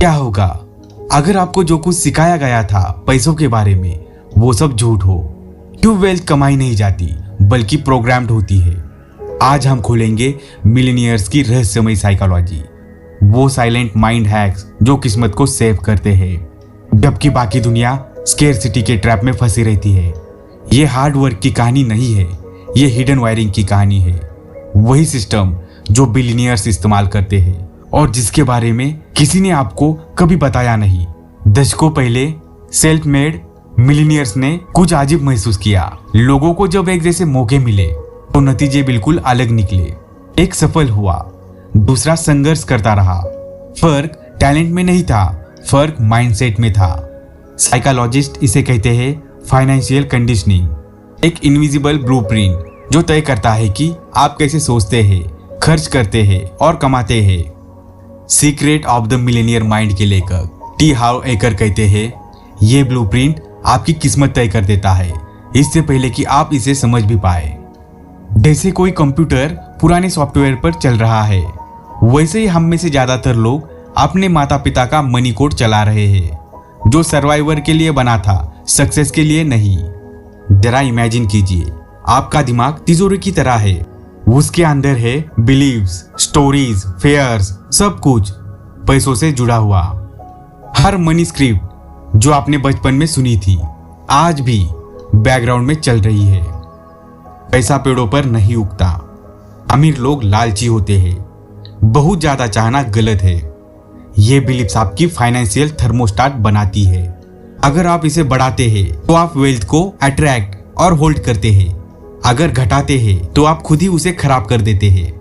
क्या होगा अगर आपको जो कुछ सिखाया गया था पैसों के बारे में वो सब झूठ हो? क्यों वेल्थ कमाई नहीं जाती बल्कि प्रोग्राम्ड होती है? आज हम खोलेंगे मिलेनियर्स की रहस्यमय साइकोलॉजी, वो साइलेंट माइंड हैक्स जो किस्मत को सेव करते हैं जबकि बाकी दुनिया स्केर्सिटी के ट्रैप में फंसी रहती है। ये हार्ड वर्क की कहानी नहीं है, ये हिडन वायरिंग की कहानी है। वही सिस्टम जो बिलियनियर्स इस्तेमाल करते हैं और जिसके बारे में किसी ने आपको कभी बताया नहीं। दशकों पहले सेल्फ मेड मिलियनियर्स ने कुछ अजीब महसूस किया। लोगों को जब एक जैसे मौके मिले तो नतीजे बिल्कुल अलग निकले। एक सफल हुआ, दूसरा संघर्ष करता रहा। फर्क टैलेंट में नहीं था, फर्क माइंडसेट में था। साइकोलॉजिस्ट इसे कहते हैं फाइनेंशियल कंडीशनिंग, एक इनविजिबल ब्लूप्रिंट जो तय करता है कि आप कैसे सोचते हैं, खर्च करते हैं और कमाते हैं। Secret of the Millionaire mind के लेखक टी हार्व एकर कहते हैं, ये ब्लूप्रिंट आपकी किस्मत तय कर देता है इससे पहले कि आप इसे समझ भी पाए। जैसे कोई कंप्यूटर पुराने सॉफ्टवेयर पर चल रहा है, वैसे ही हम में से ज्यादातर लोग अपने माता पिता का मनी कोड चला रहे हैं जो सर्वाइवर के लिए बना था, सक्सेस के लिए नहीं। जरा इमेजिन कीजिए, आपका दिमाग तिजोरी की तरह है, उसके अंदर है बिलीव्स, स्टोरीज, फेयर्स, सब कुछ पैसों से जुड़ा हुआ। हर मनी स्क्रिप्ट जो आपने बचपन में सुनी थी आज भी बैकग्राउंड में चल रही है। पैसा पेड़ों पर नहीं उगता, अमीर लोग लालची होते हैं, बहुत ज्यादा चाहना गलत है। ये बिलीफ्स आपकी फाइनेंशियल थर्मोस्टाट बनाती है। अगर आप इसे बढ़ाते हैं तो आप वेल्थ को अट्रैक्ट और होल्ड करते हैं, अगर घटाते हैं तो आप खुद ही उसे खराब कर देते हैं।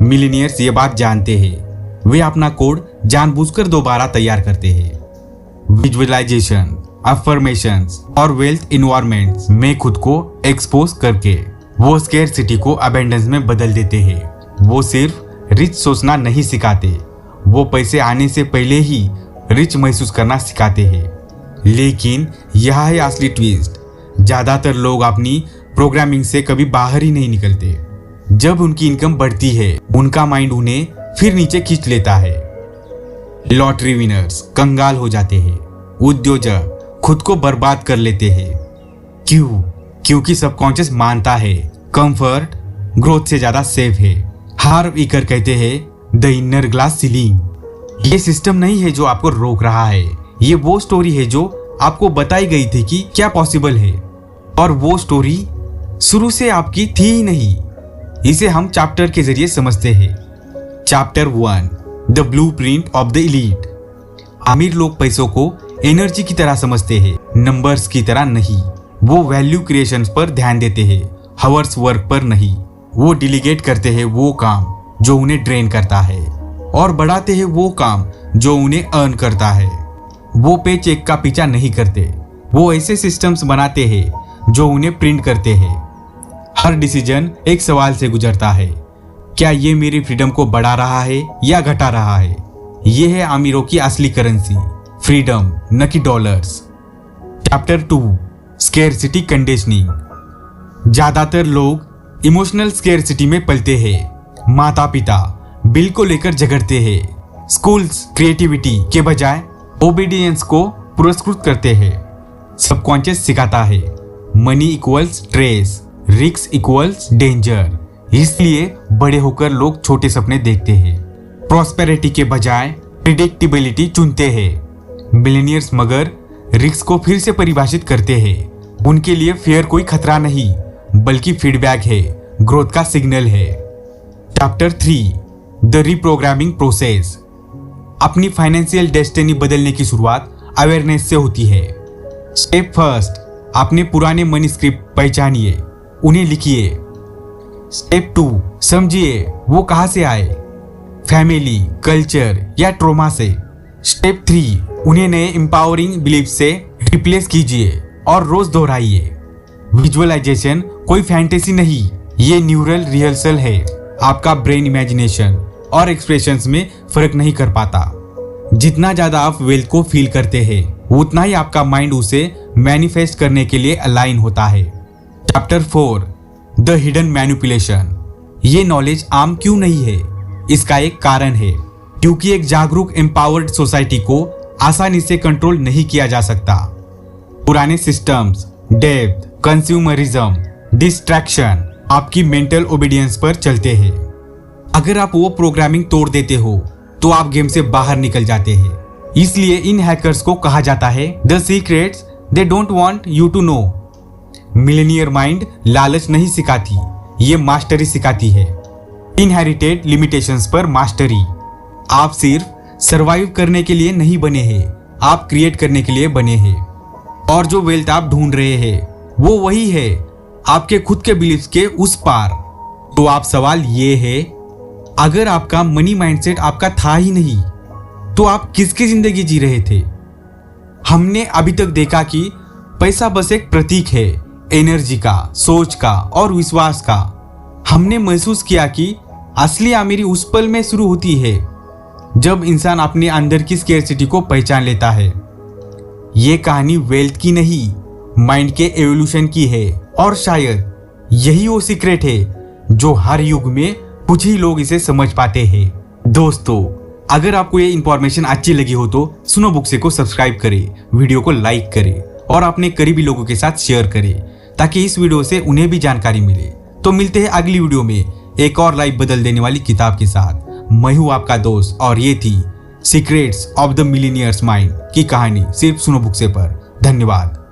मिलेनियर्स ये बात जानते हैं, वे अपना कोड जानबूझकर दोबारा तैयार करते हैं। विजुअलाइजेशन, अफर्मेशंस और वेल्थ इन्वायरमेंट्स में खुद को एक्सपोज करके वो स्केर्सिटी को अबेंडेंस में बदल देते हैं। वो सिर्फ रिच सोचना नहीं सिखाते, वो पैसे आने से पहले ही रिच महसूस करना सिखाते हैं। लेकिन यह है असली ट्विस्ट, ज्यादातर लोग अपनी प्रोग्रामिंग से कभी बाहर ही नहीं निकलते। जब उनकी इनकम बढ़ती है उनका माइंड उन्हें फिर नीचे खींच लेता है। लॉटरी विनर्स कंगाल हो जाते हैं, उद्योजक खुद को बर्बाद कर लेते हैं। क्यों? क्योंकि सबकॉन्शियस मानता है कंफर्ट ग्रोथ से ज्यादा सेफ है। हार्व एकर कहते हैं द इनर ग्लास सीलिंग। ये सिस्टम नहीं है जो आपको रोक रहा है, ये वो स्टोरी है जो आपको बताई गई थी कि क्या पॉसिबल है, और वो स्टोरी शुरू से आपकी थी ही नहीं। इसे हम चैप्टर के जरिए समझते हैं। Chapter 1, the blueprint of the elite. अमीर लोग पैसों को एनर्जी की तरह समझते हैं, नंबर्स की तरह नहीं। वो वैल्यू क्रिएशन पर ध्यान देते हैं, हावर्स वर्क पर नहीं। वो डिलीगेट करते हैं वो काम जो उन्हें ड्रेन करता है और बढ़ाते हैं वो काम जो उन्हें अर्न करता है। वो पे चेक का पीछा नहीं करते, वो ऐसे सिस्टम्स बनाते हैं जो उन्हें प्रिंट करते हैं। हर डिसीजन एक सवाल से गुजरता है, क्या ये मेरी फ्रीडम को बढ़ा रहा है या घटा रहा है? ये है अमीरों की असली करेंसी, फ्रीडम न कि डॉलर्स। Chapter 2, scarcity conditioning. ज्यादातर लोग इमोशनल स्केर्सिटी में पलते हैं। माता पिता बिल को लेकर झगड़ते हैं, स्कूल्स क्रिएटिविटी के बजाय ओबीडियंस को पुरस्कृत करते हैं। सबकॉन्शियस सिखाता है money equals stress, risk equals danger. इसलिए बड़े होकर लोग छोटे सपने देखते हैं, प्रॉस्पेरिटी के बजाय प्रिडिक्टेबिलिटी चुनते हैं। मिलेनियर्स मगर रिस्क को फिर से परिभाषित करते हैं। उनके लिए फेयर कोई खतरा नहीं बल्कि फीडबैक है, ग्रोथ का सिग्नल है। Chapter 3, the reprogramming process. अपनी फाइनेंशियल डेस्टिनी बदलने की शुरुआत अवेयरनेस से होती है। स्टेप फर्स्ट, अपने पुराने मनी स्क्रिप्ट पहचानिए, उन्हें लिखिए। स्टेप 2, समझिए वो कहां से आए, फैमिली, कल्चर या ट्रॉमा से। स्टेप 3, उन्हें नए एम्पावरिंग बिलीफ से रिप्लेस कीजिए और रोज दोहराइए। विजुअलाइजेशन कोई फैंटेसी नहीं, ये न्यूरल रिहर्सल है। आपका ब्रेन इमेजिनेशन और एक्सप्रेशंस में फर्क नहीं कर पाता। जितना ज्यादा आप वेल्थ को फील करते हैं उतना ही आपका माइंड उसे मैनिफेस्ट करने के लिए अलाइन होता है। Chapter 4, the hidden manipulation. ये नॉलेज आम क्यों नहीं है? इसका एक कारण है। क्योंकि एक जागरूक एम्पावर्ड सोसाइटी को आसानी से कंट्रोल नहीं किया जा सकता। पुराने सिस्टम्स, डेप्थ, कंज्यूमरिज्म, डिस्ट्रैक्शन आपकी मेंटल ओबीडियंस पर चलते हैं। अगर आप वो प्रोग्रामिंग तोड़ देते हो तो आप गेम से बाहर निकल जाते हैं। इसलिए इन हैकर्स को कहा जाता है the secrets they don't want you to know. Millionaire mind लालच नहीं सिखाती, ये मास्टरी सिखाती है। इनहेरिटेड लिमिटेशंस पर मास्टरी। आप सिर्फ सरवाइव करने के लिए नहीं बने हैं, आप क्रिएट करने के लिए बने हैं। और जो वेल्थ आप ढूंढ रहे हैं वो वही है, आपके खुद के बिलीफ्स के उस पार। तो आप सवाल ये है, अगर आपका मनी माइंडसेट आपका था ही नहीं तो आप किसकी जिंदगी जी रहे थे? हमने अभी तक देखा कि पैसा बस एक प्रतीक है, एनर्जी का, सोच का और विश्वास का। हमने महसूस किया कि असली अमीरी उस पल में शुरू होती है जब इंसान अपने अंदर की स्केर्सिटी को पहचान लेता है। ये कहानी वेल्थ की नहीं, माइंड के एवोल्यूशन की है। और शायद यही वो सीक्रेट है जो हर युग में कुछ ही लोग इसे समझ पाते हैं। दोस्तों, अगर आपको ये इंफॉर्मेशन अच्छी लगी हो तो सुनो बुक्से को सब्सक्राइब करें, वीडियो को लाइक करें और अपने करीबी लोगों के साथ शेयर करें ताकि इस वीडियो से उन्हें भी जानकारी मिले। तो मिलते हैं अगली वीडियो में एक और लाइफ बदल देने वाली किताब के साथ। मैं हूं आपका दोस्त और ये थी secrets of the millionaires mind की कहानी सिर्फ सुनो बुक्से पर। धन्यवाद।